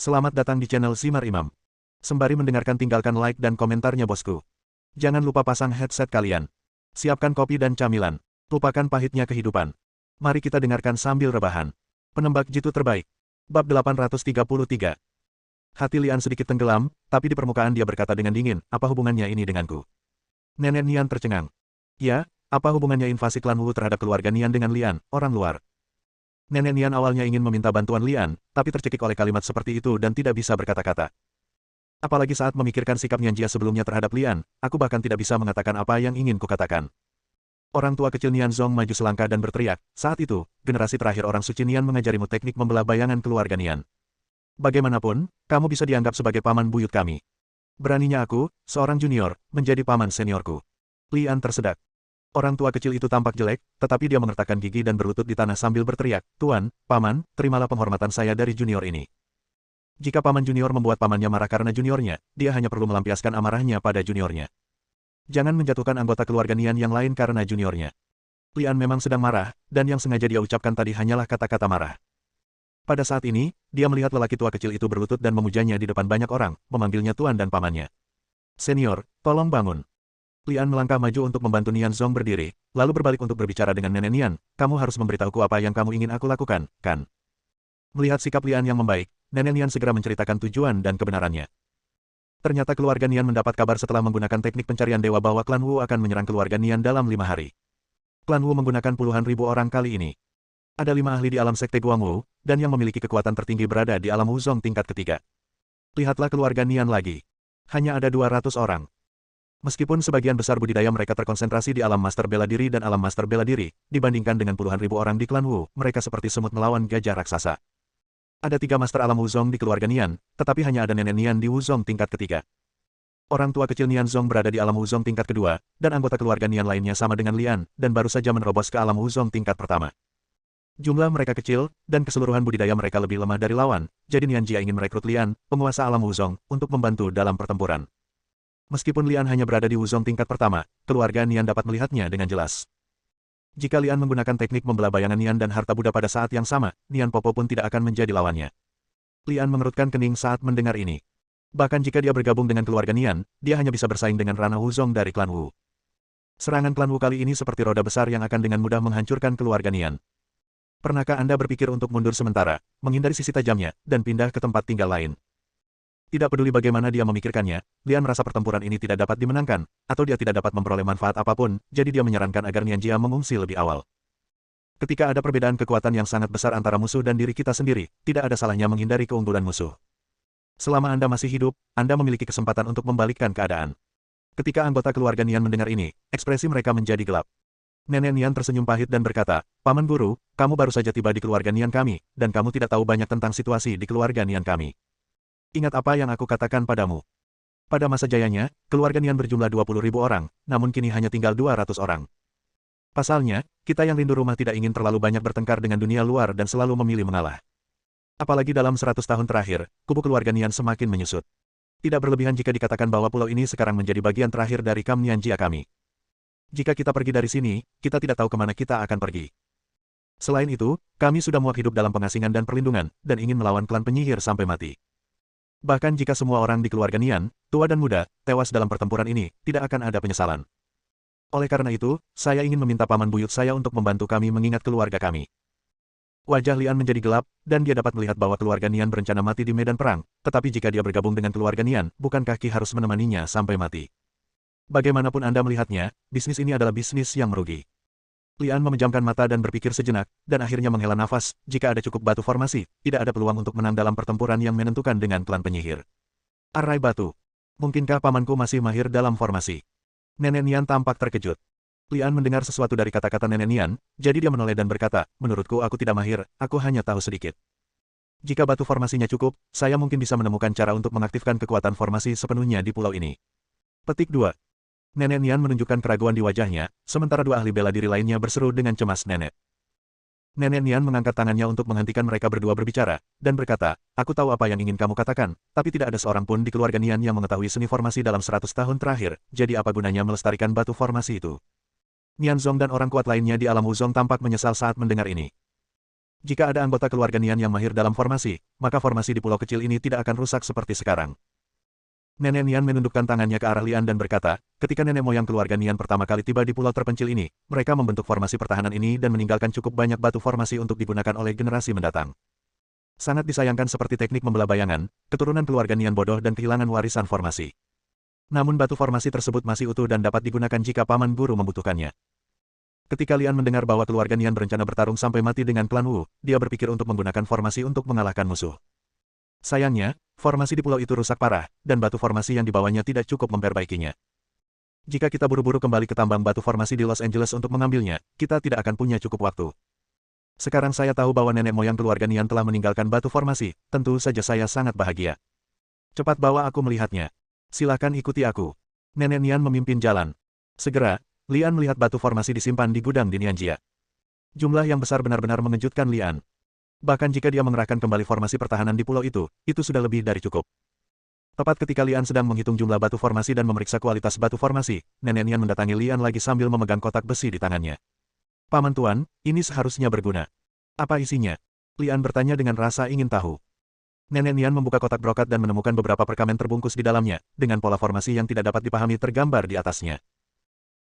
Selamat datang di channel Simar Imam. Sembari mendengarkan tinggalkan like dan komentarnya bosku. Jangan lupa pasang headset kalian. Siapkan kopi dan camilan. Lupakan pahitnya kehidupan. Mari kita dengarkan sambil rebahan. Penembak jitu terbaik. Bab 833. Hati Lian sedikit tenggelam, tapi di permukaan dia berkata dengan dingin, apa hubungannya ini denganku? Nenek Nian tercengang. Ya, apa hubungannya invasi klan Wu terhadap keluarga Nian dengan Lian, orang luar? Nenek Nian awalnya ingin meminta bantuan Lian, tapi tercekik oleh kalimat seperti itu dan tidak bisa berkata-kata. Apalagi saat memikirkan sikap Nian Jia sebelumnya terhadap Lian, aku bahkan tidak bisa mengatakan apa yang ingin kukatakan. Orang tua kecil Nian Zong maju selangkah dan berteriak, saat itu, generasi terakhir orang suci Nian mengajarimu teknik membelah bayangan keluarga Nian. Bagaimanapun, kamu bisa dianggap sebagai paman buyut kami. Beraninya aku, seorang junior, menjadi paman seniorku. Lian tersedak. Orang tua kecil itu tampak jelek, tetapi dia mengertakkan gigi dan berlutut di tanah sambil berteriak, Tuan, Paman, terimalah penghormatan saya dari junior ini. Jika paman junior membuat pamannya marah karena juniornya, dia hanya perlu melampiaskan amarahnya pada juniornya. Jangan menjatuhkan anggota keluarga Nian yang lain karena juniornya. Lian memang sedang marah, dan yang sengaja dia ucapkan tadi hanyalah kata-kata marah. Pada saat ini, dia melihat lelaki tua kecil itu berlutut dan memujanya di depan banyak orang, memanggilnya Tuan dan pamannya. Senior, tolong bangun. Lian melangkah maju untuk membantu Nian Zong berdiri, lalu berbalik untuk berbicara dengan Nenek Nian, kamu harus memberitahuku apa yang kamu ingin aku lakukan, kan? Melihat sikap Lian yang membaik, Nenek Nian segera menceritakan tujuan dan kebenarannya. Ternyata keluarga Nian mendapat kabar setelah menggunakan teknik pencarian dewa bahwa klan Wu akan menyerang keluarga Nian dalam 5 hari. Klan Wu menggunakan puluhan ribu orang kali ini. Ada 5 ahli di alam sekte Guangwu, dan yang memiliki kekuatan tertinggi berada di alam Wuzong tingkat ketiga. Lihatlah keluarga Nian lagi. Hanya ada 200 orang. Meskipun sebagian besar budidaya mereka terkonsentrasi di alam master bela diri dan alam master bela diri, dibandingkan dengan puluhan ribu orang di klan Wu, mereka seperti semut melawan gajah raksasa. Ada 3 master alam Wuzong di keluarga Nian, tetapi hanya ada Nenek Nian di Wuzong tingkat ketiga. Orang tua kecil Nian Zong berada di alam Wuzong tingkat kedua, dan anggota keluarga Nian lainnya sama dengan Lian, dan baru saja menerobos ke alam Wuzong tingkat pertama. Jumlah mereka kecil, dan keseluruhan budidaya mereka lebih lemah dari lawan, jadi Nian Jia ingin merekrut Lian, penguasa alam Wuzong, untuk membantu dalam pertempuran. Meskipun Lian hanya berada di Wuzong tingkat pertama, keluarga Nian dapat melihatnya dengan jelas. Jika Lian menggunakan teknik membelah bayangan Nian dan harta Buddha pada saat yang sama, Nian Popo pun tidak akan menjadi lawannya. Lian mengerutkan kening saat mendengar ini. Bahkan jika dia bergabung dengan keluarga Nian, dia hanya bisa bersaing dengan Rana Wuzong dari klan Wu. Serangan klan Wu kali ini seperti roda besar yang akan dengan mudah menghancurkan keluarga Nian. Pernahkah Anda berpikir untuk mundur sementara, menghindari sisi tajamnya, dan pindah ke tempat tinggal lain? Tidak peduli bagaimana dia memikirkannya, Lian merasa pertempuran ini tidak dapat dimenangkan, atau dia tidak dapat memperoleh manfaat apapun, jadi dia menyarankan agar Nian Jia mengungsi lebih awal. Ketika ada perbedaan kekuatan yang sangat besar antara musuh dan diri kita sendiri, tidak ada salahnya menghindari keunggulan musuh. Selama Anda masih hidup, Anda memiliki kesempatan untuk membalikkan keadaan. Ketika anggota keluarga Nian mendengar ini, ekspresi mereka menjadi gelap. Nenek Nian tersenyum pahit dan berkata, Paman Guru, kamu baru saja tiba di keluarga Nian kami, dan kamu tidak tahu banyak tentang situasi di keluarga Nian kami. Ingat apa yang aku katakan padamu. Pada masa jayanya, keluarga Nian berjumlah 20.000 orang, namun kini hanya tinggal 200 orang. Pasalnya, kita yang rindu rumah tidak ingin terlalu banyak bertengkar dengan dunia luar dan selalu memilih mengalah. Apalagi dalam 100 tahun terakhir, kubu keluarga Nian semakin menyusut. Tidak berlebihan jika dikatakan bahwa pulau ini sekarang menjadi bagian terakhir dari Kam Nian Jia kami. Jika kita pergi dari sini, kita tidak tahu kemana kita akan pergi. Selain itu, kami sudah muak hidup dalam pengasingan dan perlindungan, dan ingin melawan klan penyihir sampai mati. Bahkan jika semua orang di keluarga Nian, tua dan muda, tewas dalam pertempuran ini, tidak akan ada penyesalan. Oleh karena itu, saya ingin meminta paman buyut saya untuk membantu kami mengingat keluarga kami. Wajah Lian menjadi gelap, dan dia dapat melihat bahwa keluarga Nian berencana mati di medan perang, tetapi jika dia bergabung dengan keluarga Nian, bukankah Ki harus menemaninya sampai mati? Bagaimanapun Anda melihatnya, bisnis ini adalah bisnis yang merugi. Lian memejamkan mata dan berpikir sejenak, dan akhirnya menghela nafas, jika ada cukup batu formasi, tidak ada peluang untuk menang dalam pertempuran yang menentukan dengan klan penyihir. Arai batu. Mungkinkah pamanku masih mahir dalam formasi? Nenek Nian tampak terkejut. Lian mendengar sesuatu dari kata-kata Nenek Nian, jadi dia menoleh dan berkata, menurutku aku tidak mahir, aku hanya tahu sedikit. Jika batu formasinya cukup, saya mungkin bisa menemukan cara untuk mengaktifkan kekuatan formasi sepenuhnya di pulau ini. Petik 2. Nenek Nian menunjukkan keraguan di wajahnya, sementara 2 ahli bela diri lainnya berseru dengan cemas Nenek. Nenek Nian mengangkat tangannya untuk menghentikan mereka berdua berbicara, dan berkata, aku tahu apa yang ingin kamu katakan, tapi tidak ada seorang pun di keluarga Nian yang mengetahui seni formasi dalam 100 tahun terakhir, jadi apa gunanya melestarikan batu formasi itu? Nian Zong dan orang kuat lainnya di alam Wuzong tampak menyesal saat mendengar ini. Jika ada anggota keluarga Nian yang mahir dalam formasi, maka formasi di pulau kecil ini tidak akan rusak seperti sekarang. Nenek Nian menundukkan tangannya ke arah Lian dan berkata, ketika nenek moyang keluarga Nian pertama kali tiba di pulau terpencil ini, mereka membentuk formasi pertahanan ini dan meninggalkan cukup banyak batu formasi untuk digunakan oleh generasi mendatang. Sangat disayangkan seperti teknik membelah bayangan, keturunan keluarga Nian bodoh dan kehilangan warisan formasi. Namun batu formasi tersebut masih utuh dan dapat digunakan jika paman guru membutuhkannya. Ketika Lian mendengar bahwa keluarga Nian berencana bertarung sampai mati dengan klan Wu, dia berpikir untuk menggunakan formasi untuk mengalahkan musuh. Sayangnya, formasi di pulau itu rusak parah, dan batu formasi yang dibawanya tidak cukup memperbaikinya. Jika kita buru-buru kembali ke tambang batu formasi di Los Angeles untuk mengambilnya, kita tidak akan punya cukup waktu. Sekarang saya tahu bahwa nenek moyang keluarga Nian telah meninggalkan batu formasi, tentu saja saya sangat bahagia. Cepat bawa aku melihatnya. Silakan ikuti aku. Nenek Nian memimpin jalan. Segera, Lian melihat batu formasi disimpan di gudang di Nianjia. Jumlah yang besar benar-benar mengejutkan Lian. Bahkan jika dia mengerahkan kembali formasi pertahanan di pulau itu sudah lebih dari cukup. Tepat ketika Lian sedang menghitung jumlah batu formasi dan memeriksa kualitas batu formasi, nenek Nian mendatangi Lian lagi sambil memegang kotak besi di tangannya. Paman Tuan, ini seharusnya berguna. Apa isinya? Lian bertanya dengan rasa ingin tahu. Nenek Nian membuka kotak brokat dan menemukan beberapa perkamen terbungkus di dalamnya, dengan pola formasi yang tidak dapat dipahami tergambar di atasnya.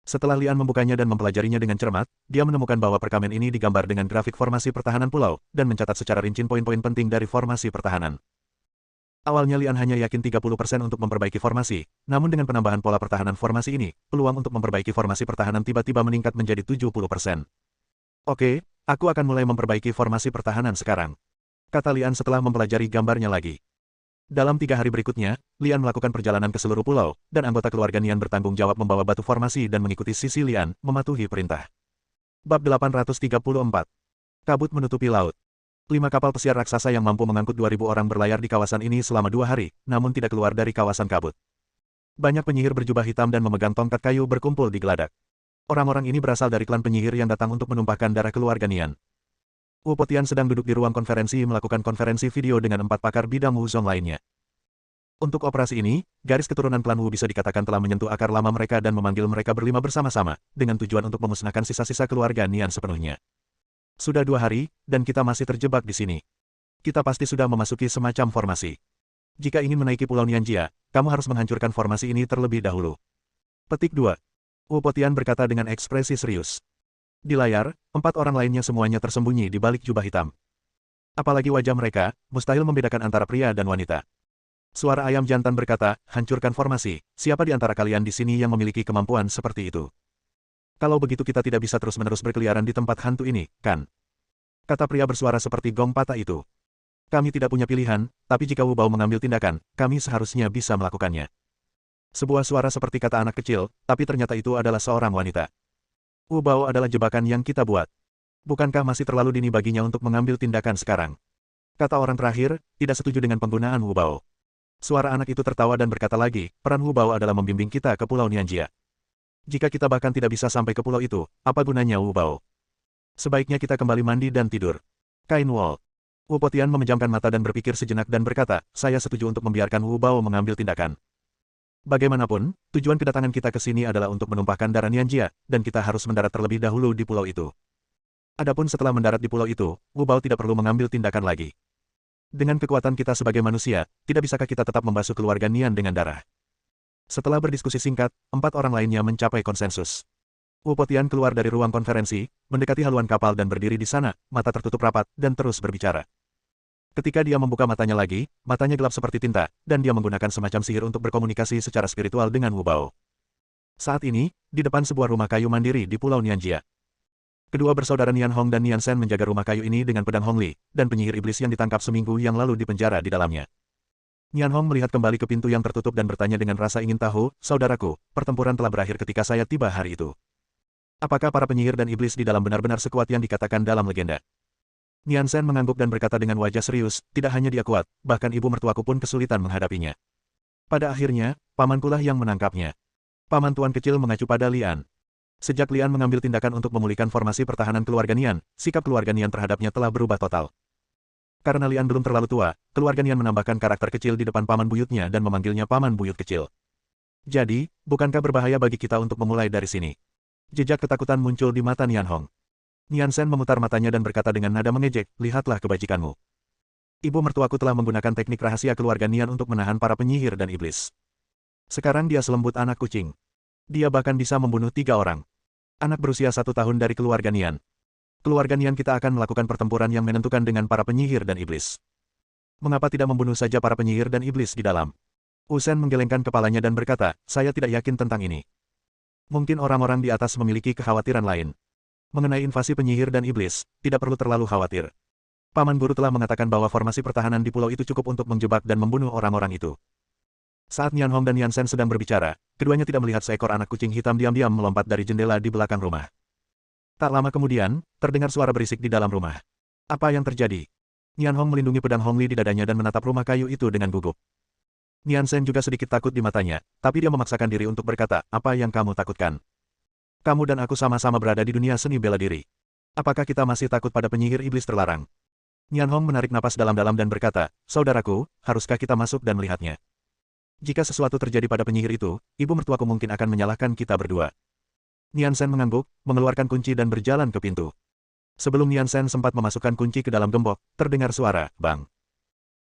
Setelah Lian membukanya dan mempelajarinya dengan cermat, dia menemukan bahwa perkamen ini digambar dengan grafik formasi pertahanan pulau, dan mencatat secara rinci poin-poin penting dari formasi pertahanan. Awalnya Lian hanya yakin 30% untuk memperbaiki formasi, namun dengan penambahan pola pertahanan formasi ini, peluang untuk memperbaiki formasi pertahanan tiba-tiba meningkat menjadi 70%. Oke, aku akan mulai memperbaiki formasi pertahanan sekarang, kata Lian setelah mempelajari gambarnya lagi. Dalam 3 hari berikutnya, Lian melakukan perjalanan ke seluruh pulau, dan anggota keluarga Nian bertanggung jawab membawa batu formasi dan mengikuti sisi Lian, mematuhi perintah. Bab 834. Kabut menutupi laut. 5 kapal pesiar raksasa yang mampu mengangkut 2.000 orang berlayar di kawasan ini selama 2 hari, namun tidak keluar dari kawasan kabut. Banyak penyihir berjubah hitam dan memegang tongkat kayu berkumpul di geladak. Orang-orang ini berasal dari klan penyihir yang datang untuk menumpahkan darah keluarga Nian. Wu Potian sedang duduk di ruang konferensi melakukan konferensi video dengan 4 pakar bidang Wuzong lainnya. Untuk operasi ini, garis keturunan klan Wu bisa dikatakan telah menyentuh akar lama mereka dan memanggil mereka berlima bersama-sama, dengan tujuan untuk memusnahkan sisa-sisa keluarga Nian sepenuhnya. Sudah 2 hari, dan kita masih terjebak di sini. Kita pasti sudah memasuki semacam formasi. Jika ingin menaiki Pulau Nianjia, kamu harus menghancurkan formasi ini terlebih dahulu. Petik 2. Wu Potian berkata dengan ekspresi serius. Di layar, 4 orang lainnya semuanya tersembunyi di balik jubah hitam. Apalagi wajah mereka, mustahil membedakan antara pria dan wanita. Suara ayam jantan berkata, hancurkan formasi, siapa di antara kalian di sini yang memiliki kemampuan seperti itu? Kalau begitu kita tidak bisa terus-menerus berkeliaran di tempat hantu ini, kan? Kata pria bersuara seperti gong patah itu. Kami tidak punya pilihan, tapi jika Wu Bao mengambil tindakan, kami seharusnya bisa melakukannya. Sebuah suara seperti kata anak kecil, tapi ternyata itu adalah seorang wanita. Wu Bao adalah jebakan yang kita buat. Bukankah masih terlalu dini baginya untuk mengambil tindakan sekarang? Kata orang terakhir, tidak setuju dengan penggunaan Wu Bao. Suara anak itu tertawa dan berkata lagi, peran Wu Bao adalah membimbing kita ke Pulau Nianjia. Jika kita bahkan tidak bisa sampai ke pulau itu, apa gunanya Wu Bao? Sebaiknya kita kembali mandi dan tidur. Kain Wall. Wu Potian memejamkan mata dan berpikir sejenak dan berkata, saya setuju untuk membiarkan Wu Bao mengambil tindakan. Bagaimanapun, tujuan kedatangan kita ke sini adalah untuk menumpahkan darah Nianjia, dan kita harus mendarat terlebih dahulu di pulau itu. Adapun setelah mendarat di pulau itu, Wu Bao tidak perlu mengambil tindakan lagi. Dengan kekuatan kita sebagai manusia, tidak bisakah kita tetap membasuh keluarga Nian dengan darah? Setelah berdiskusi singkat, 4 orang lainnya mencapai konsensus. Wu Potian keluar dari ruang konferensi, mendekati haluan kapal dan berdiri di sana, mata tertutup rapat, dan terus berbicara. Ketika dia membuka matanya lagi, matanya gelap seperti tinta, dan dia menggunakan semacam sihir untuk berkomunikasi secara spiritual dengan Wu Bao. Saat ini, di depan sebuah rumah kayu mandiri di Pulau Nianjia. Kedua bersaudara Nian Hong dan Nian Shen menjaga rumah kayu ini dengan pedang Hongli, dan penyihir iblis yang ditangkap seminggu yang lalu dipenjara di dalamnya. Nian Hong melihat kembali ke pintu yang tertutup dan bertanya dengan rasa ingin tahu, saudaraku, pertempuran telah berakhir ketika saya tiba hari itu. Apakah para penyihir dan iblis di dalam benar-benar sekuat yang dikatakan dalam legenda? Nian Shen mengangguk dan berkata dengan wajah serius, tidak hanya dia kuat, bahkan ibu mertuaku pun kesulitan menghadapinya. Pada akhirnya, pamankulah yang menangkapnya. Paman tuan kecil mengacu pada Lian. Sejak Lian mengambil tindakan untuk memulihkan formasi pertahanan keluarga Nian, sikap keluarga Nian terhadapnya telah berubah total. Karena Lian belum terlalu tua, keluarga Nian menambahkan karakter kecil di depan paman buyutnya dan memanggilnya paman buyut kecil. Jadi, bukankah berbahaya bagi kita untuk memulai dari sini? Jejak ketakutan muncul di mata Nian Hong. Nian Shen memutar matanya dan berkata dengan nada mengejek, lihatlah kebajikanmu. Ibu mertuaku telah menggunakan teknik rahasia keluarga Nian untuk menahan para penyihir dan iblis. Sekarang dia selembut anak kucing. Dia bahkan bisa membunuh 3 orang. Anak berusia 1 tahun dari keluarga Nian. Keluarga Nian kita akan melakukan pertempuran yang menentukan dengan para penyihir dan iblis. Mengapa tidak membunuh saja para penyihir dan iblis di dalam? Wu Shen menggelengkan kepalanya dan berkata, saya tidak yakin tentang ini. Mungkin orang-orang di atas memiliki kekhawatiran lain. Mengenai invasi penyihir dan iblis, tidak perlu terlalu khawatir. Paman Guru telah mengatakan bahwa formasi pertahanan di pulau itu cukup untuk menjebak dan membunuh orang-orang itu. Saat Nian Hong dan Nian Shen sedang berbicara, keduanya tidak melihat seekor anak kucing hitam diam-diam melompat dari jendela di belakang rumah. Tak lama kemudian, terdengar suara berisik di dalam rumah. Apa yang terjadi? Nian Hong melindungi pedang Hong Li di dadanya dan menatap rumah kayu itu dengan gugup. Nian Shen juga sedikit takut di matanya, tapi dia memaksakan diri untuk berkata, apa yang kamu takutkan? Kamu dan aku sama-sama berada di dunia seni bela diri. Apakah kita masih takut pada penyihir iblis terlarang? Nian Hong menarik napas dalam-dalam dan berkata, saudaraku, haruskah kita masuk dan melihatnya? Jika sesuatu terjadi pada penyihir itu, ibu mertuaku mungkin akan menyalahkan kita berdua. Nian Shen mengangguk, mengeluarkan kunci dan berjalan ke pintu. Sebelum Nian Shen sempat memasukkan kunci ke dalam gembok, terdengar suara, bang.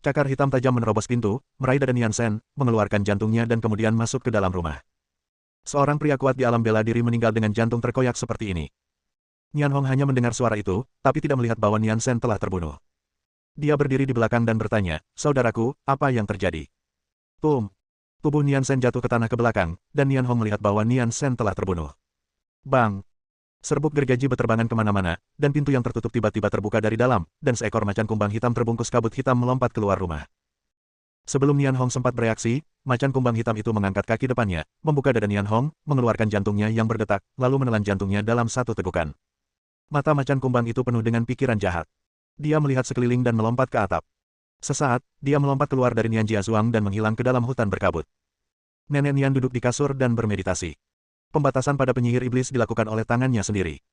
Cakar hitam tajam menerobos pintu, meraih dada Nian Shen, mengeluarkan jantungnya dan kemudian masuk ke dalam rumah. Seorang pria kuat di alam bela diri meninggal dengan jantung terkoyak seperti ini. Nian Hong hanya mendengar suara itu, tapi tidak melihat bahwa Nian Shen telah terbunuh. Dia berdiri di belakang dan bertanya, saudaraku, apa yang terjadi? Pum. Tubuh Nian Shen jatuh ke tanah ke belakang, dan Nian Hong melihat bahwa Nian Shen telah terbunuh. Bang! Serbuk gergaji berterbangan kemana-mana, dan pintu yang tertutup tiba-tiba terbuka dari dalam, dan seekor macan kumbang hitam terbungkus kabut hitam melompat keluar rumah. Sebelum Nian Hong sempat bereaksi, macan kumbang hitam itu mengangkat kaki depannya, membuka dada Nian Hong, mengeluarkan jantungnya yang berdetak, lalu menelan jantungnya dalam satu tegukan. Mata macan kumbang itu penuh dengan pikiran jahat. Dia melihat sekeliling dan melompat ke atap. Sesaat, dia melompat keluar dari Nian Jiazuang dan menghilang ke dalam hutan berkabut. Nenek Nian duduk di kasur dan bermeditasi. Pembatasan pada penyihir iblis dilakukan oleh tangannya sendiri.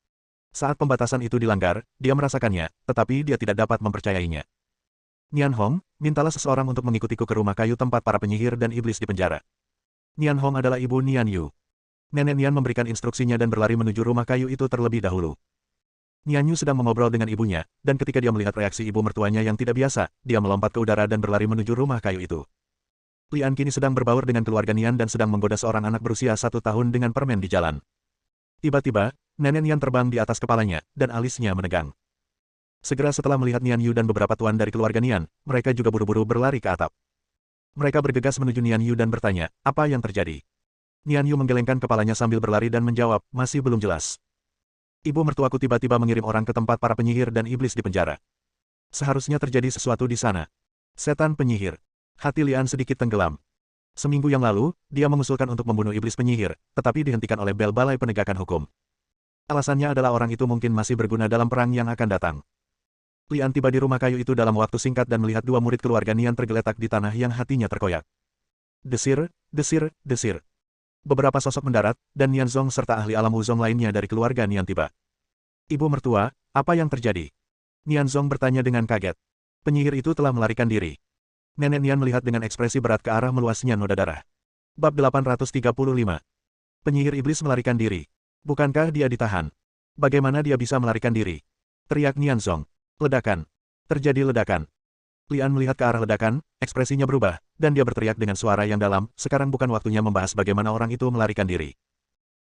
Saat pembatasan itu dilanggar, dia merasakannya, tetapi dia tidak dapat mempercayainya. Nian Hong, mintalah seseorang untuk mengikutiku ke rumah kayu tempat para penyihir dan iblis dipenjara. Nian Hong adalah ibu Nian Yu. Nenek Nian memberikan instruksinya dan berlari menuju rumah kayu itu terlebih dahulu. Nian Yu sedang mengobrol dengan ibunya, dan ketika dia melihat reaksi ibu mertuanya yang tidak biasa, dia melompat ke udara dan berlari menuju rumah kayu itu. Lian kini sedang berbaur dengan keluarga Nian dan sedang menggoda seorang anak berusia 1 tahun dengan permen di jalan. Tiba-tiba, nenek Nian terbang di atas kepalanya, dan alisnya menegang. Segera setelah melihat Nian Yu dan beberapa tuan dari keluarga Nian, mereka juga buru-buru berlari ke atap. Mereka bergegas menuju Nian Yu dan bertanya, apa yang terjadi? Nian Yu menggelengkan kepalanya sambil berlari dan menjawab, masih belum jelas. Ibu mertuaku tiba-tiba mengirim orang ke tempat para penyihir dan iblis di penjara. Seharusnya terjadi sesuatu di sana. Setan penyihir. Hati Lian sedikit tenggelam. Seminggu yang lalu, dia mengusulkan untuk membunuh iblis penyihir, tetapi dihentikan oleh bel Balai Penegakan Hukum. Alasannya adalah orang itu mungkin masih berguna dalam perang yang akan datang. Lian tiba di rumah kayu itu dalam waktu singkat dan melihat 2 murid keluarga Nian tergeletak di tanah yang hatinya terkoyak. Desir, desir, desir. Beberapa sosok mendarat, dan Nian Zong serta ahli alam Wuzong lainnya dari keluarga Nian tiba. Ibu mertua, apa yang terjadi? Nian Zong bertanya dengan kaget. Penyihir itu telah melarikan diri. Nenek Nian melihat dengan ekspresi berat ke arah meluasnya noda darah. Bab 835. Penyihir iblis melarikan diri. Bukankah dia ditahan? Bagaimana dia bisa melarikan diri? Teriak Nian Zong. Ledakan. Terjadi ledakan. Lian melihat ke arah ledakan, ekspresinya berubah, dan dia berteriak dengan suara yang dalam, sekarang bukan waktunya membahas bagaimana orang itu melarikan diri.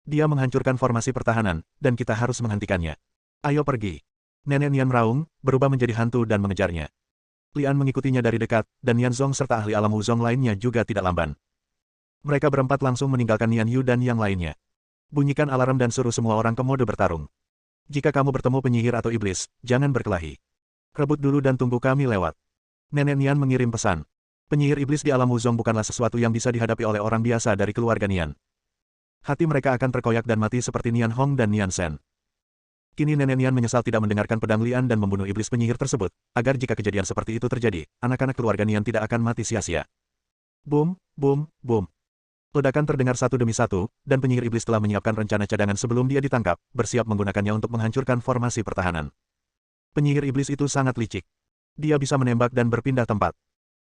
Dia menghancurkan formasi pertahanan, dan kita harus menghentikannya. Ayo pergi. Nenek Nian meraung, berubah menjadi hantu dan mengejarnya. Lian mengikutinya dari dekat, dan Nian Zong serta ahli alam Wuzong lainnya juga tidak lamban. Mereka berempat langsung meninggalkan Nian Yu dan yang lainnya. Bunyikan alarm dan suruh semua orang ke mode bertarung. Jika kamu bertemu penyihir atau iblis, jangan berkelahi. Rebut dulu dan tunggu kami lewat. Nenek Nian mengirim pesan. Penyihir iblis di alam Wuzong bukanlah sesuatu yang bisa dihadapi oleh orang biasa dari keluarga Nian. Hati mereka akan terkoyak dan mati seperti Nian Hong dan Nian Shen. Kini nenek Nian menyesal tidak mendengarkan pedang Lian dan membunuh iblis penyihir tersebut, agar jika kejadian seperti itu terjadi, anak-anak keluarga Nian tidak akan mati sia-sia. Boom, boom, boom. Ledakan terdengar satu demi satu, dan penyihir iblis telah menyiapkan rencana cadangan sebelum dia ditangkap, bersiap menggunakannya untuk menghancurkan formasi pertahanan. Penyihir iblis itu sangat licik. Dia bisa menembak dan berpindah tempat.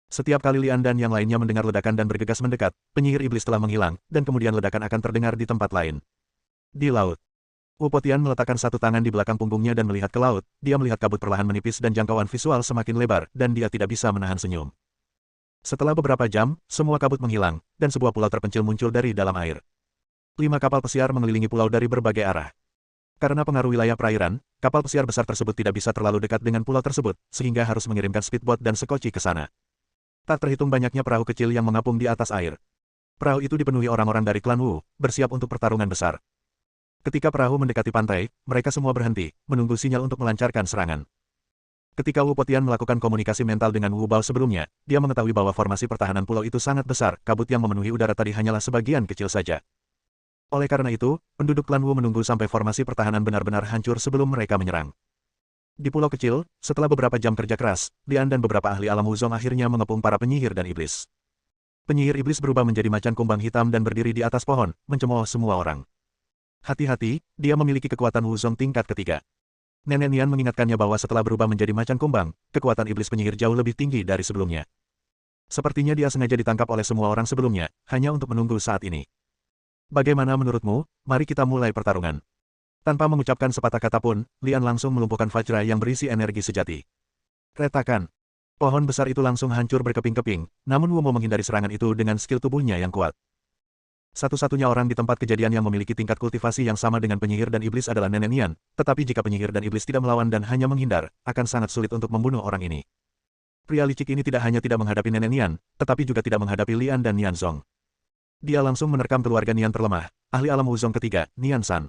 Setiap kali Lian dan yang lainnya mendengar ledakan dan bergegas mendekat, penyihir iblis telah menghilang, dan kemudian ledakan akan terdengar di tempat lain. Di laut. Wu Potian meletakkan satu tangan di belakang punggungnya dan melihat ke laut, dia melihat kabut perlahan menipis dan jangkauan visual semakin lebar, dan dia tidak bisa menahan senyum. Setelah beberapa jam, semua kabut menghilang, dan sebuah pulau terpencil muncul dari dalam air. 5 kapal pesiar mengelilingi pulau dari berbagai arah. Karena pengaruh wilayah perairan, kapal pesiar besar tersebut tidak bisa terlalu dekat dengan pulau tersebut, sehingga harus mengirimkan speedboat dan sekoci ke sana. Tak terhitung banyaknya perahu kecil yang mengapung di atas air. Perahu itu dipenuhi orang-orang dari klan Wu, bersiap untuk pertarungan besar. Ketika perahu mendekati pantai, mereka semua berhenti, menunggu sinyal untuk melancarkan serangan. Ketika Wu Potian melakukan komunikasi mental dengan Wu Bao sebelumnya, dia mengetahui bahwa formasi pertahanan pulau itu sangat besar, kabut yang memenuhi udara tadi hanyalah sebagian kecil saja. Oleh karena itu, penduduk klan Wu menunggu sampai formasi pertahanan benar-benar hancur sebelum mereka menyerang. Di pulau kecil, setelah beberapa jam kerja keras, Lian dan beberapa ahli alam Wuzong akhirnya mengepung para penyihir dan iblis. Penyihir iblis berubah menjadi macan kumbang hitam dan berdiri di atas pohon, mencemooh semua orang. Hati-hati, dia memiliki kekuatan Wuzong tingkat ketiga. Nenek Nian mengingatkannya bahwa setelah berubah menjadi macan kumbang, kekuatan iblis penyihir jauh lebih tinggi dari sebelumnya. Sepertinya dia sengaja ditangkap oleh semua orang sebelumnya, hanya untuk menunggu saat ini. Bagaimana menurutmu? Mari kita mulai pertarungan. Tanpa mengucapkan sepatah kata pun, Lian langsung melumpuhkan Vajra yang berisi energi sejati. Retakan. Pohon besar itu langsung hancur berkeping-keping, namun Wu mau menghindari serangan itu dengan skill tubuhnya yang kuat. Satu-satunya orang di tempat kejadian yang memiliki tingkat kultivasi yang sama dengan penyihir dan iblis adalah Nenek Nian, tetapi jika penyihir dan iblis tidak melawan dan hanya menghindar, akan sangat sulit untuk membunuh orang ini. Pria licik ini tidak hanya tidak menghadapi Nenek Nian, tetapi juga tidak menghadapi Lian dan Nian Zong. Dia langsung menerkam keluarga Nian terlemah, ahli alam Wuzong ketiga, Nian San.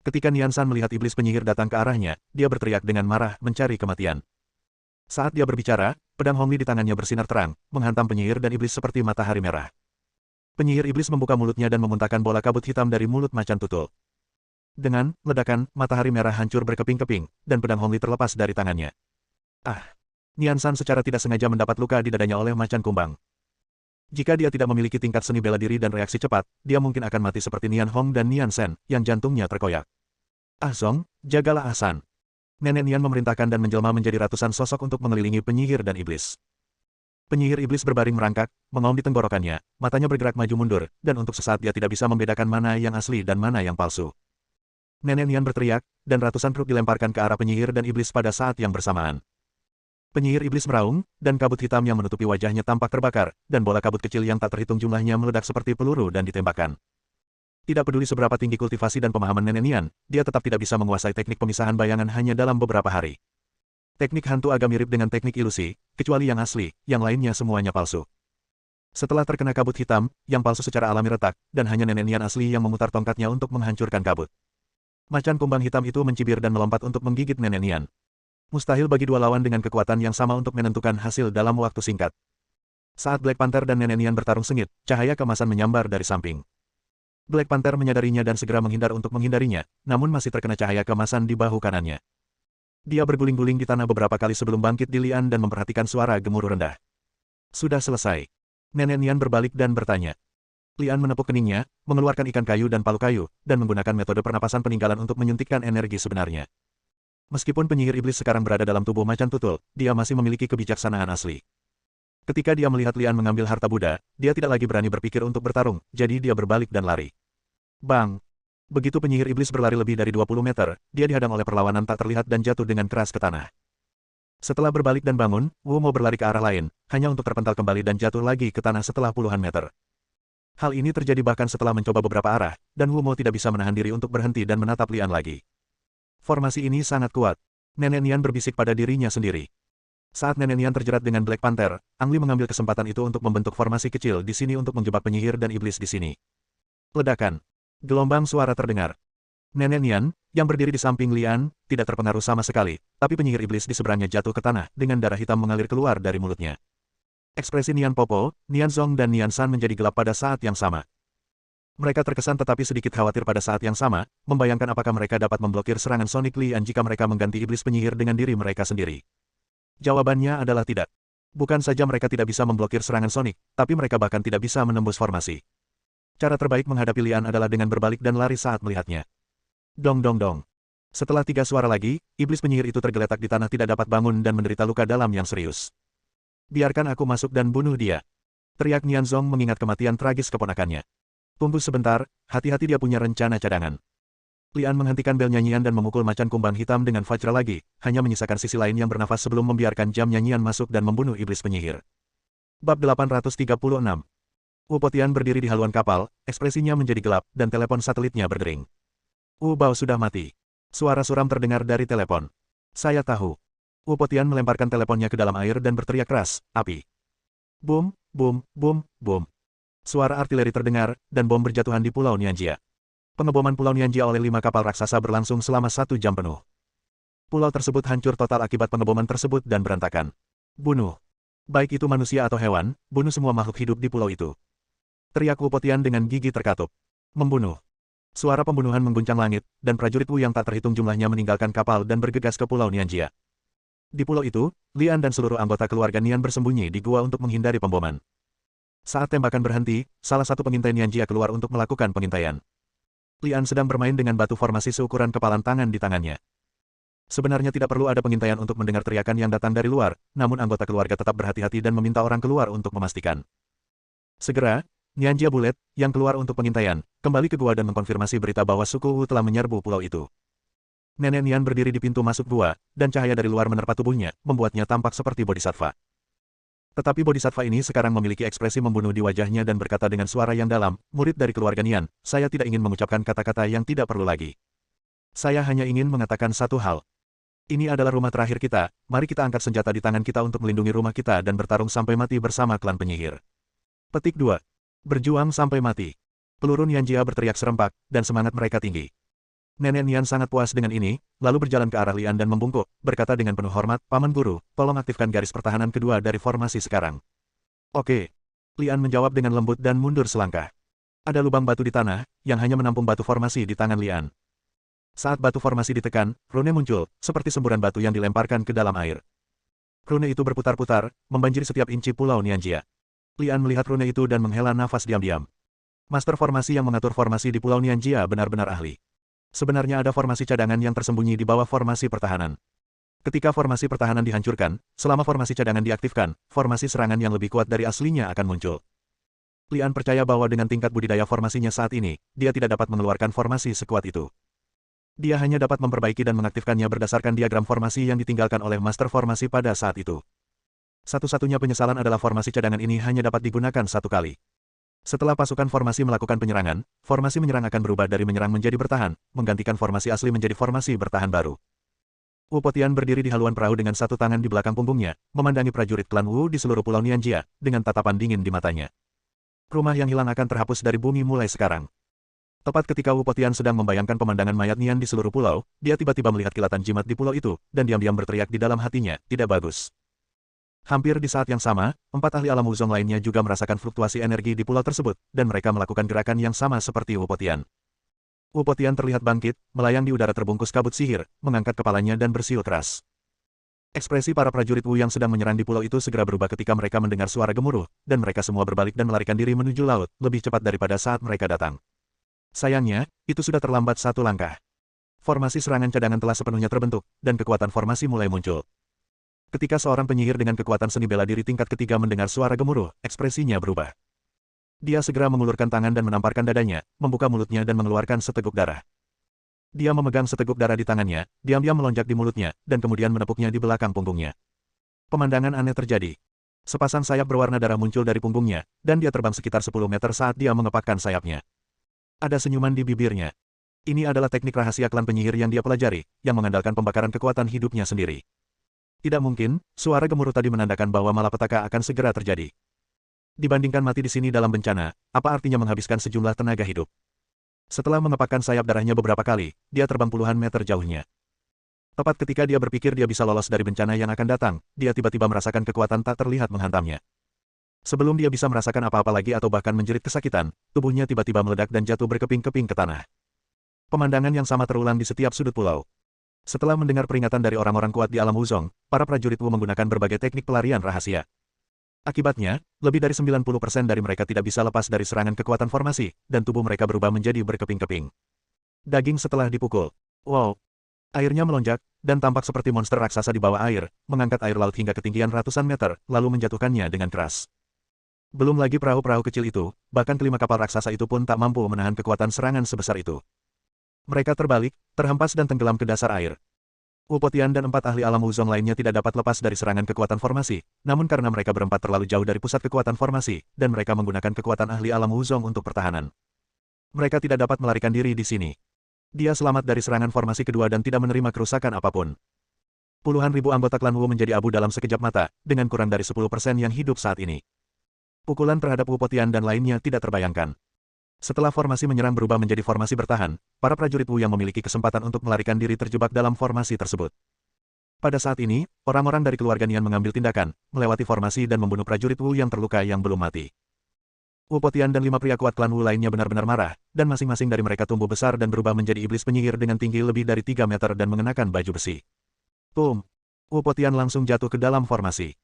Ketika Nian San melihat iblis penyihir datang ke arahnya, dia berteriak dengan marah, mencari kematian. Saat dia berbicara, pedang Hongli di tangannya bersinar terang, menghantam penyihir dan iblis seperti matahari merah. Penyihir iblis membuka mulutnya dan memuntahkan bola kabut hitam dari mulut macan tutul. Dengan ledakan, matahari merah hancur berkeping-keping, dan pedang Hongli terlepas dari tangannya. Ah! Nian San secara tidak sengaja mendapat luka di dadanya oleh macan kumbang. Jika dia tidak memiliki tingkat seni bela diri dan reaksi cepat, dia mungkin akan mati seperti Nian Hong dan Nian Sen, yang jantungnya terkoyak. Ah Zong, jagalah Ah San. Nenek Nian memerintahkan dan menjelma menjadi ratusan sosok untuk mengelilingi penyihir dan iblis. Penyihir iblis berbaring merangkak, mengaum di tenggorokannya, matanya bergerak maju mundur, dan untuk sesaat dia tidak bisa membedakan mana yang asli dan mana yang palsu. Nenek Nian berteriak, dan ratusan truk dilemparkan ke arah penyihir dan iblis pada saat yang bersamaan. Penyihir iblis meraung, dan kabut hitam yang menutupi wajahnya tampak terbakar, dan bola kabut kecil yang tak terhitung jumlahnya meledak seperti peluru dan ditembakkan. Tidak peduli seberapa tinggi kultivasi dan pemahaman Nenek Nian, dia tetap tidak bisa menguasai teknik pemisahan bayangan hanya dalam beberapa hari. Teknik hantu agak mirip dengan teknik ilusi, kecuali yang asli, yang lainnya semuanya palsu. Setelah terkena kabut hitam, yang palsu secara alami retak, dan hanya Nenek Nian asli yang memutar tongkatnya untuk menghancurkan kabut. Macan kumbang hitam itu mencibir dan melompat untuk menggigit Nenek Nian. Mustahil bagi dua lawan dengan kekuatan yang sama untuk menentukan hasil dalam waktu singkat. Saat Black Panther dan Nenek Nian bertarung sengit, cahaya keemasan menyambar dari samping. Black Panther menyadarinya dan segera menghindar untuk menghindarinya, namun masih terkena cahaya keemasan di bahu kanannya. Dia berguling-guling di tanah beberapa kali sebelum bangkit di Lian dan memperhatikan suara gemuruh rendah. Sudah selesai. Nenek Nian berbalik dan bertanya. Lian menepuk keningnya, mengeluarkan ikan kayu dan palu kayu, dan menggunakan metode pernapasan peninggalan untuk menyuntikkan energi sebenarnya. Meskipun penyihir iblis sekarang berada dalam tubuh macan tutul, dia masih memiliki kebijaksanaan asli. Ketika dia melihat Lian mengambil harta Buddha, dia tidak lagi berani berpikir untuk bertarung, jadi dia berbalik dan lari. Bang! Begitu penyihir iblis berlari lebih dari 20 meter, dia dihadang oleh perlawanan tak terlihat dan jatuh dengan keras ke tanah. Setelah berbalik dan bangun, Wu mau berlari ke arah lain, hanya untuk terpental kembali dan jatuh lagi ke tanah setelah puluhan meter. Hal ini terjadi bahkan setelah mencoba beberapa arah, dan Wu Mo tidak bisa menahan diri untuk berhenti dan menatap Lian lagi. Formasi ini sangat kuat. Nenek Nian berbisik pada dirinya sendiri. Saat Nenek Nian terjerat dengan Black Panther, Ang Li mengambil kesempatan itu untuk membentuk formasi kecil di sini untuk menjebak penyihir dan iblis di sini. Ledakan. Gelombang suara terdengar. Nenek Nian, yang berdiri di samping Lian, tidak terpengaruh sama sekali, tapi penyihir iblis di seberangnya jatuh ke tanah dengan darah hitam mengalir keluar dari mulutnya. Ekspresi Nian Popo, Nian Zong dan Nian San menjadi gelap pada saat yang sama. Mereka terkesan tetapi sedikit khawatir pada saat yang sama, membayangkan apakah mereka dapat memblokir serangan Sonic Lian jika mereka mengganti iblis penyihir dengan diri mereka sendiri. Jawabannya adalah tidak. Bukan saja mereka tidak bisa memblokir serangan Sonic, tapi mereka bahkan tidak bisa menembus formasi. Cara terbaik menghadapi Lian adalah dengan berbalik dan lari saat melihatnya. Dong dong dong. Setelah 3 suara lagi, iblis penyihir itu tergeletak di tanah tidak dapat bangun dan menderita luka dalam yang serius. Biarkan aku masuk dan bunuh dia. Teriak Nian Zong mengingat kematian tragis keponakannya. Tunggu sebentar, hati-hati dia punya rencana cadangan. Lian menghentikan bel nyanyian dan memukul macan kumbang hitam dengan Vajra lagi, hanya menyisakan sisi lain yang bernafas sebelum membiarkan jam nyanyian masuk dan membunuh iblis penyihir. Bab 836. Wu Potian berdiri di haluan kapal, ekspresinya menjadi gelap, dan telepon satelitnya berdering. Wu Bao sudah mati. Suara suram terdengar dari telepon. Saya tahu. Wu Potian melemparkan teleponnya ke dalam air dan berteriak keras, api. Boom, boom, boom, boom. Suara artileri terdengar, dan bom berjatuhan di Pulau Nianjia. Pengeboman Pulau Nianjia oleh 5 kapal raksasa berlangsung selama 1 jam penuh. Pulau tersebut hancur total akibat pengeboman tersebut dan berantakan. Bunuh. Baik itu manusia atau hewan, bunuh semua makhluk hidup di pulau itu. Teriak Wu Potian dengan gigi terkatup. Membunuh. Suara pembunuhan mengguncang langit, dan prajurit Wu yang tak terhitung jumlahnya meninggalkan kapal dan bergegas ke Pulau Nianjia. Di pulau itu, Lian dan seluruh anggota keluarga Nian bersembunyi di gua untuk menghindari pemboman. Saat tembakan berhenti, salah satu pengintai Nianjia keluar untuk melakukan pengintaian. Lian sedang bermain dengan batu formasi seukuran kepalan tangan di tangannya. Sebenarnya tidak perlu ada pengintaian untuk mendengar teriakan yang datang dari luar, namun anggota keluarga tetap berhati-hati dan meminta orang keluar untuk memastikan. Segera, Nianjia Bulet, yang keluar untuk pengintaian, kembali ke gua dan mengkonfirmasi berita bahwa suku Wu telah menyerbu pulau itu. Nenek Nian berdiri di pintu masuk gua, dan cahaya dari luar menerpa tubuhnya, membuatnya tampak seperti bodhisattva. Tetapi bodhisattva ini sekarang memiliki ekspresi membunuh di wajahnya dan berkata dengan suara yang dalam, murid dari keluarga Nian, saya tidak ingin mengucapkan kata-kata yang tidak perlu lagi. Saya hanya ingin mengatakan satu hal. Ini adalah rumah terakhir kita, mari kita angkat senjata di tangan kita untuk melindungi rumah kita dan bertarung sampai mati bersama klan penyihir. Petik 2. Berjuang sampai mati. Peluru Nianjia berteriak serempak, dan semangat mereka tinggi. Nenek Nian sangat puas dengan ini, lalu berjalan ke arah Lian dan membungkuk, berkata dengan penuh hormat, Paman Guru, tolong aktifkan garis pertahanan kedua dari formasi sekarang. Oke. Lian menjawab dengan lembut dan mundur selangkah. Ada lubang batu di tanah, yang hanya menampung batu formasi di tangan Lian. Saat batu formasi ditekan, rune muncul, seperti semburan batu yang dilemparkan ke dalam air. Rune itu berputar-putar, membanjiri setiap inci Pulau Nianjia. Lian melihat rune itu dan menghela nafas diam-diam. Master formasi yang mengatur formasi di Pulau Nianjia benar-benar ahli. Sebenarnya ada formasi cadangan yang tersembunyi di bawah formasi pertahanan. Ketika formasi pertahanan dihancurkan, selama formasi cadangan diaktifkan, formasi serangan yang lebih kuat dari aslinya akan muncul. Lian percaya bahwa dengan tingkat budidaya formasinya saat ini, dia tidak dapat mengeluarkan formasi sekuat itu. Dia hanya dapat memperbaiki dan mengaktifkannya berdasarkan diagram formasi yang ditinggalkan oleh master formasi pada saat itu. Satu-satunya penyesalan adalah formasi cadangan ini hanya dapat digunakan satu kali. Setelah pasukan formasi melakukan penyerangan, formasi menyerang akan berubah dari menyerang menjadi bertahan, menggantikan formasi asli menjadi formasi bertahan baru. Wu Potian berdiri di haluan perahu dengan satu tangan di belakang punggungnya, memandangi prajurit klan Wu di seluruh pulau Nianjia, dengan tatapan dingin di matanya. Rumah yang hilang akan terhapus dari bumi mulai sekarang. Tepat ketika Wu Potian sedang membayangkan pemandangan mayat Nian di seluruh pulau, dia tiba-tiba melihat kilatan jimat di pulau itu, dan diam-diam berteriak di dalam hatinya, tidak bagus. Hampir di saat yang sama, 4 ahli alam Wuzong lainnya juga merasakan fluktuasi energi di pulau tersebut, dan mereka melakukan gerakan yang sama seperti Wu Potian. Wu Potian terlihat bangkit, melayang di udara terbungkus kabut sihir, mengangkat kepalanya dan bersiul keras. Ekspresi para prajurit Wu yang sedang menyerang di pulau itu segera berubah ketika mereka mendengar suara gemuruh, dan mereka semua berbalik dan melarikan diri menuju laut, lebih cepat daripada saat mereka datang. Sayangnya, itu sudah terlambat satu langkah. Formasi serangan cadangan telah sepenuhnya terbentuk, dan kekuatan formasi mulai muncul. Ketika seorang penyihir dengan kekuatan seni bela diri tingkat ketiga mendengar suara gemuruh, ekspresinya berubah. Dia segera mengulurkan tangan dan menamparkan dadanya, membuka mulutnya dan mengeluarkan seteguk darah. Dia memegang seteguk darah di tangannya, diam-diam melonjak di mulutnya, dan kemudian menepuknya di belakang punggungnya. Pemandangan aneh terjadi. Sepasang sayap berwarna darah muncul dari punggungnya, dan dia terbang sekitar 10 meter saat dia mengepakkan sayapnya. Ada senyuman di bibirnya. Ini adalah teknik rahasia klan penyihir yang dia pelajari, yang mengandalkan pembakaran kekuatan hidupnya sendiri. Tidak mungkin, suara gemuruh tadi menandakan bahwa malapetaka akan segera terjadi. Dibandingkan mati di sini dalam bencana, apa artinya menghabiskan sejumlah tenaga hidup? Setelah mengepakkan sayap darahnya beberapa kali, dia terbang puluhan meter jauhnya. Tepat ketika dia berpikir dia bisa lolos dari bencana yang akan datang, dia tiba-tiba merasakan kekuatan tak terlihat menghantamnya. Sebelum dia bisa merasakan apa-apa lagi atau bahkan menjerit kesakitan, tubuhnya tiba-tiba meledak dan jatuh berkeping-keping ke tanah. Pemandangan yang sama terulang di setiap sudut pulau. Setelah mendengar peringatan dari orang-orang kuat di alam Wuzong, para prajurit Wu menggunakan berbagai teknik pelarian rahasia. Akibatnya, lebih dari 90% dari mereka tidak bisa lepas dari serangan kekuatan formasi, dan tubuh mereka berubah menjadi berkeping-keping. Daging setelah dipukul. Wow! Airnya melonjak, dan tampak seperti monster raksasa di bawah air, mengangkat air laut hingga ketinggian ratusan meter, lalu menjatuhkannya dengan keras. Belum lagi perahu-perahu kecil itu, bahkan kelima kapal raksasa itu pun tak mampu menahan kekuatan serangan sebesar itu. Mereka terbalik, terhempas dan tenggelam ke dasar air. Wu Potian dan 4 ahli alam Wuzong lainnya tidak dapat lepas dari serangan kekuatan formasi, namun karena mereka berempat terlalu jauh dari pusat kekuatan formasi, dan mereka menggunakan kekuatan ahli alam Wuzong untuk pertahanan. Mereka tidak dapat melarikan diri di sini. Dia selamat dari serangan formasi kedua dan tidak menerima kerusakan apapun. Puluhan ribu anggota klan Wu menjadi abu dalam sekejap mata, dengan kurang dari 10% yang hidup saat ini. Pukulan terhadap Wu Potian dan lainnya tidak terbayangkan. Setelah formasi menyerang berubah menjadi formasi bertahan, para prajurit Wu yang memiliki kesempatan untuk melarikan diri terjebak dalam formasi tersebut. Pada saat ini, orang-orang dari keluarga Nian mengambil tindakan, melewati formasi dan membunuh prajurit Wu yang terluka yang belum mati. Wu Potian dan 5 pria kuat klan Wu lainnya benar-benar marah, dan masing-masing dari mereka tumbuh besar dan berubah menjadi iblis penyihir dengan tinggi lebih dari 3 meter dan mengenakan baju besi. Boom! Wu Potian langsung jatuh ke dalam formasi.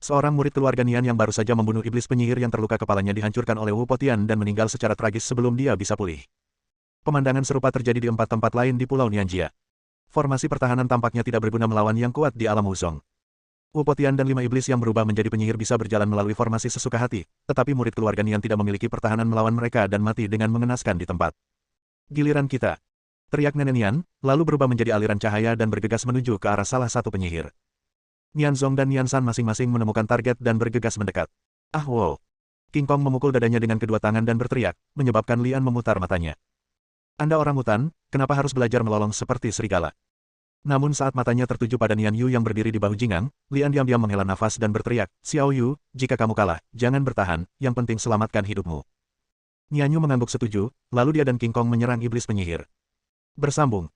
Seorang murid keluarga Nian yang baru saja membunuh iblis penyihir yang terluka kepalanya dihancurkan oleh Wu Potian dan meninggal secara tragis sebelum dia bisa pulih. Pemandangan serupa terjadi di 4 tempat lain di Pulau Nianjia. Formasi pertahanan tampaknya tidak berguna melawan yang kuat di alam Wuzong. Wu Potian dan 5 iblis yang berubah menjadi penyihir bisa berjalan melalui formasi sesuka hati, tetapi murid keluarga Nian tidak memiliki pertahanan melawan mereka dan mati dengan mengenaskan di tempat. Giliran kita! Teriak Nenek Nian, lalu berubah menjadi aliran cahaya dan bergegas menuju ke arah salah satu penyihir. Nian Zong dan Nian San masing-masing menemukan target dan bergegas mendekat. Ah wow! King Kong memukul dadanya dengan kedua tangan dan berteriak, menyebabkan Lian memutar matanya. Anda orang hutan, kenapa harus belajar melolong seperti serigala? Namun saat matanya tertuju pada Nian Yu yang berdiri di bahu Jingang, Lian diam-diam menghela nafas dan berteriak, Xiao Yu, jika kamu kalah, jangan bertahan, yang penting selamatkan hidupmu. Nian Yu mengangguk setuju, lalu dia dan King Kong menyerang iblis penyihir. Bersambung.